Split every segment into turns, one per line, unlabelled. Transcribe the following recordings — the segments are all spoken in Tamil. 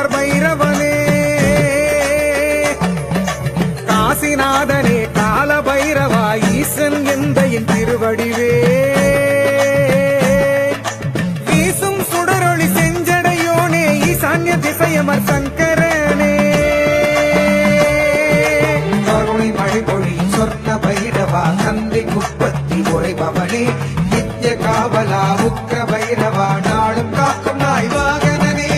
அமர் பைரவனே காசிநாதனே கால பைரவா ஈசன் எந்தையின் திருவடிவே வீசும் சுடரொளி செஞ்சடையோனே ஈசான்ய திசையமர் சங்கரனே கருணை மழை பொழி சொர்ண பைரவா கந்தை குப்பத்தி உரைபவனே நித்ய காவலா உக்ர பைரவா நாளும் காக்கும் நாய்வாகனே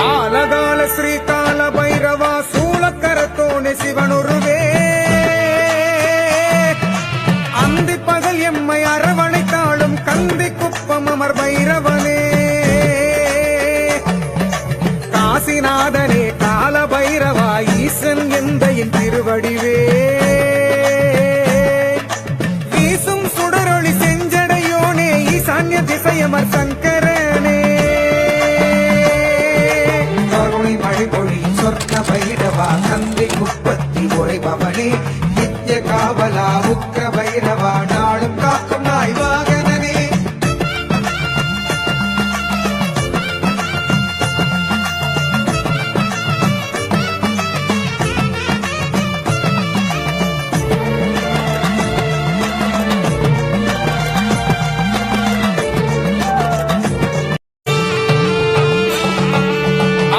ஆலகால ஸ்ரீகால பைரவா சூலக்கரத்தோனே சிவனுருவே அந்தி பகல் எம்மை அரவணைத்தாளும் கந்தி குப்பம் அமர் பைரவனே காசிநாதனே கால பைரவா ஈசன் எந்தையின் திருவடிவே வீசும் சுடரொளி செஞ்சடையோனே ஈசான்ய திசையமர் சங்கரனே கருணை மழை பொழி சொர்ண பைரவா கந்தை குப்பத்தி உரைபவனே நித்ய காவலா உக்ர பைரவா நாளும் காக்கும் நாய்வாகனே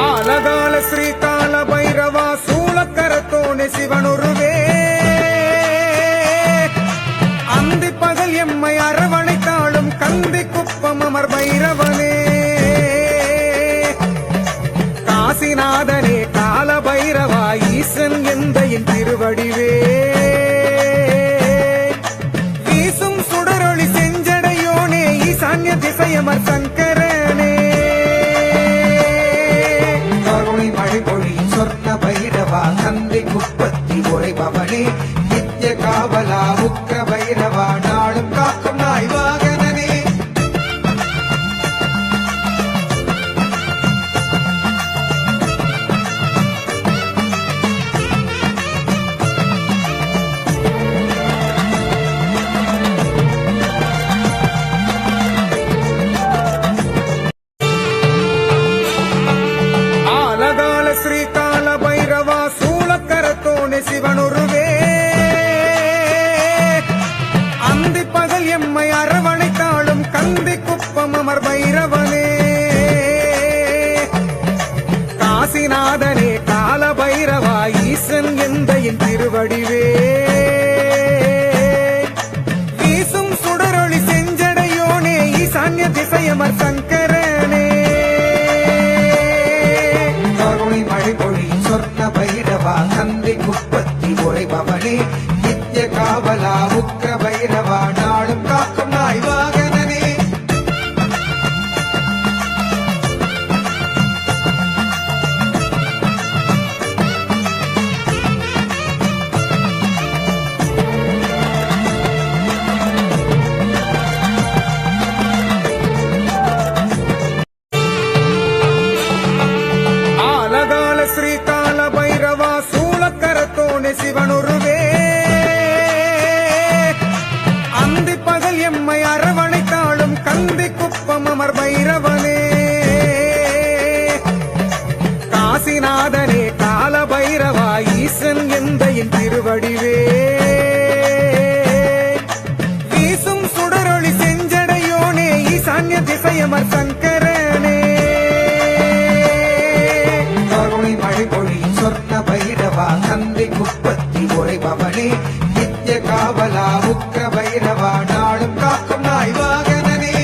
ஆலகால ஸ்ரீகால பைரவா சூலக்கரத்தோனே சிவனுருவே அந்தி பகல் எம்மை அரவணைத்தாளும் கந்தி குப்பம் அமர் பைரவனே காசிநாதனே கால பைரவா ஈசன் எந்தையின் திருவடிவே வீசும் சுடரொளி செஞ்சடையோனே ஈசான்ய திசையமர் சங்கரனே கருணை மழை பொழி சொர்ண பைரவா கந்தை குப்பத்தி உரைபவனே நித்ய காவலா உக்ர பைரவா நாளும் காக்கும் நாய்வாகனே ஆலகால ஸ்ரீகால பைரவா சூலக்கரத்தோனே சிவனுருவே அந்தி பகல் எம்மை அரவணைத்தாளும் கந்தி குப்பம் அமர் பைரவனே காசிநாதனே கால பைரவா ஈசன் எந்தையின் திருவடிவே வீசும் சுடரொளி செஞ்சடையோனே ஈசான்ய திசையமர் சங்கரனே கருணை மழை பொழி சொர்ண பைரவா கந்தை குப்பத்தி உரைபவனே நித்ய காவலா உக்ர பைரவா நாளும் காக்கும் நாய்வாகனே ஆலகால ஸ்ரீகால பைரவா சூலக்கரத்தோனே சிவனுருவே அந்தி பகல் எம்மை அரவணைத்தாளும் கந்தி குப்பம் அமர் பைரவனே காசிநாதனே கால பைரவா ஈசன் எந்தையின் திருவடிவே வீசும் சுடரொளி செஞ்சடையோனே ஈசான்ய திசையமர் சங்கரனே கருணை மழை பொழி சொர்ண பைரவா கந்தை குப்பத்தி உரைபவனே நித்ய காவலா உக்ர பைரவா நாளும் காக்கும் நாய்வாகனே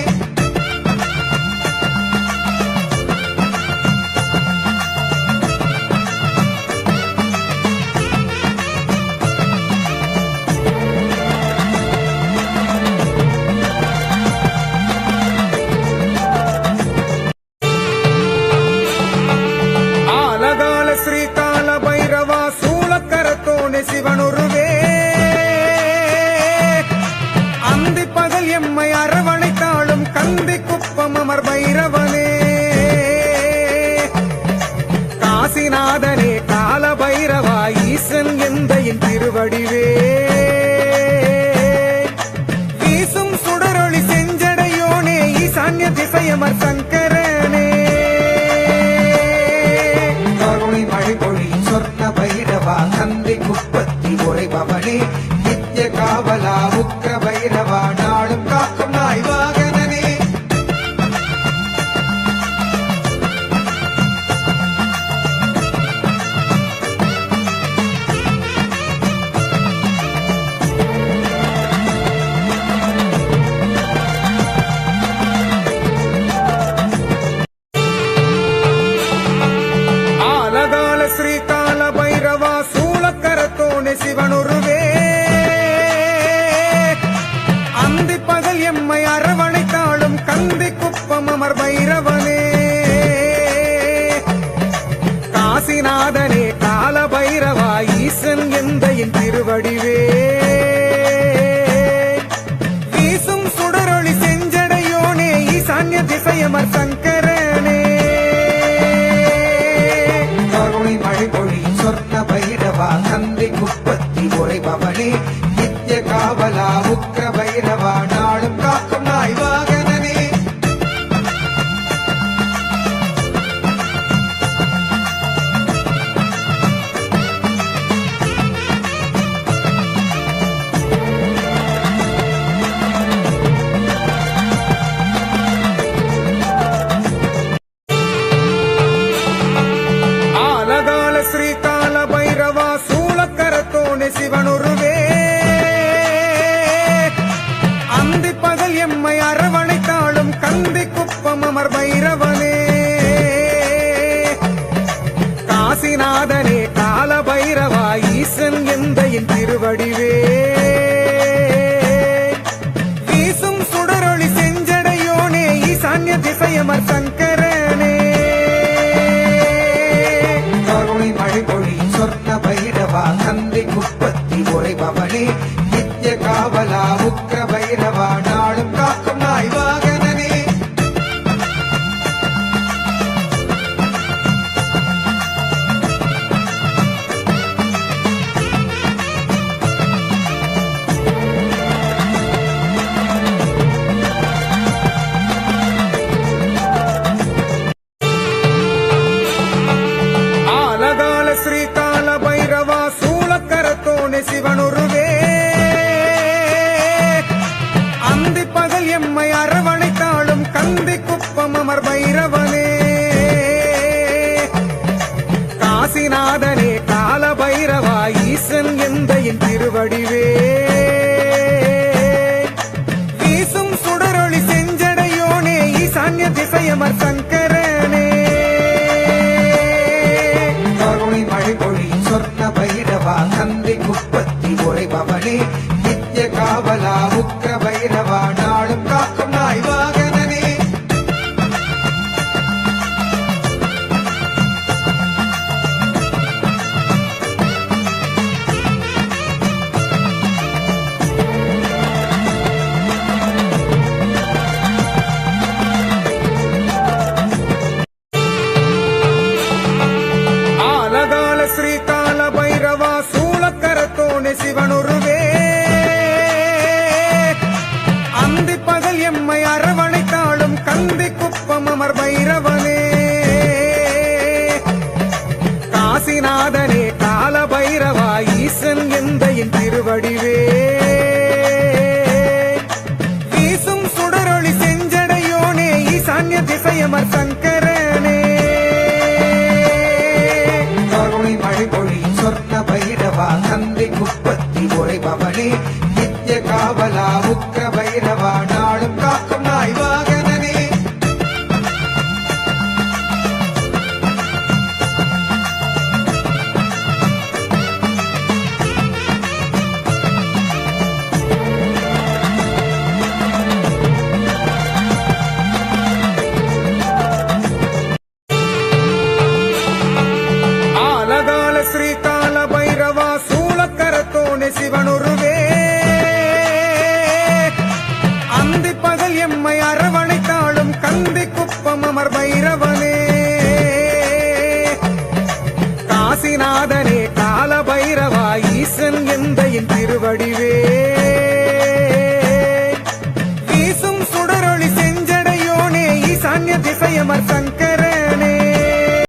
குப்பம் அமர் பைரவனே காசிநாதனே கால பைரவா ஈசன் எந்தையின் திருவடிவே வீசும் சுடரொளி செஞ்சடையோனே ஈசான்ய திசையமர் சங்கரனே கருணை மழை பொழி சொர்ண பைரவா தந்தை குப்பத்தி உரைபவனே நித்ய காவலா உக்ர பைரவா நாளும் காக்கும் நாய்வாகனே ஆலகால ஸ்ரீகால பைரவா சூலக்கரத்தோனே சிவனுருவே அந்தி பகல் எம்மை அரவணைத்தாளும் கந்தி குப்பம் அமர் பைரவனே காசிநாதனே கால பைரவா ஈசன் எந்தையின் திருவடிவே வீசும் சுடரொளி செஞ்சடையோனே ஈசான்ய திசையமர் சங்கரனே கருணை மழை பொழி சொர்ண பைரவா தந்தை குப்பத்தி உரைபவனே நித்ய காவலா உக்ர பைரவா நாளும் காக்கும் நாய்வாகனே ஆலகால ஸ்ரீகால பைரவா சூலக்கரத்தோனே சிவனுருவே அந்தி பகல் எம்மை அரவணைத்தாளும் கந்தி குப்பம் அமர் பைரவனே காசிநாதனே கால பைரவா ஈசன் எந்தையின் திருவடிவே வீசும் சுடரொளி செஞ்சடையோனே ஈசான்ய திசையமர் சங்கரனே கருணை மழை பொழி சொர்ண பைரவா தந்தை குப்பத்தி உரைபவனே நித்ய காவலா உக்ர பைரவா நாளும் காக்கும் நாய்வாகனே ஆலகால ஸ்ரீகால பைரவா சூலக்கரத்தோனே சிவனுருவே அந்தி பகல் எம்மை அரவணைத்தாளும் கந்தி குப்பம் அமர் பைரவனே காசிநாதனே கால பைரவா ஈசன் எந்தையின் திருவடிவே வீசும் சுடரொளி செஞ்சடையோனே ஈசான்ய திசையமர் சங்கரனே கருணை மழை பொழி சொர்ண பைரவா தந்தை குப்பத்தி உரைபவனே நித்ய காவலா உக்ர பைரவா நாளும் காக்கும் நாய்வாகனே ஆலகால ஸ்ரீகால பைரவா சூலக்கரத்தோனே சிவனுருவே அந்தி பகல் எம்மை அரவணைத்தாளும் கந்தி குப்பம் அமர் பைரவனே காசிநாதனே கால பைரவா ஈசன் எந்தையின் திருவடிவே வீசும் சுடரொளி செஞ்சடையோனே ஈசான்ய திசையமர் சங்கரனே கருணை மழை பொழி சொர்ண பைரவா தந்தை குப்பத்தி உரைபவனே நித்ய காவலா உக்ர பைரவா நாளும் காக்கும் நாய்வாகனே பைரவனே காசிநாதனே கால பைரவா ஈசன் எந்த என் திருவடிவே வீசும் சுடரொளி செஞ்சடையோனே ஈசான்ய திசையமர் சங்க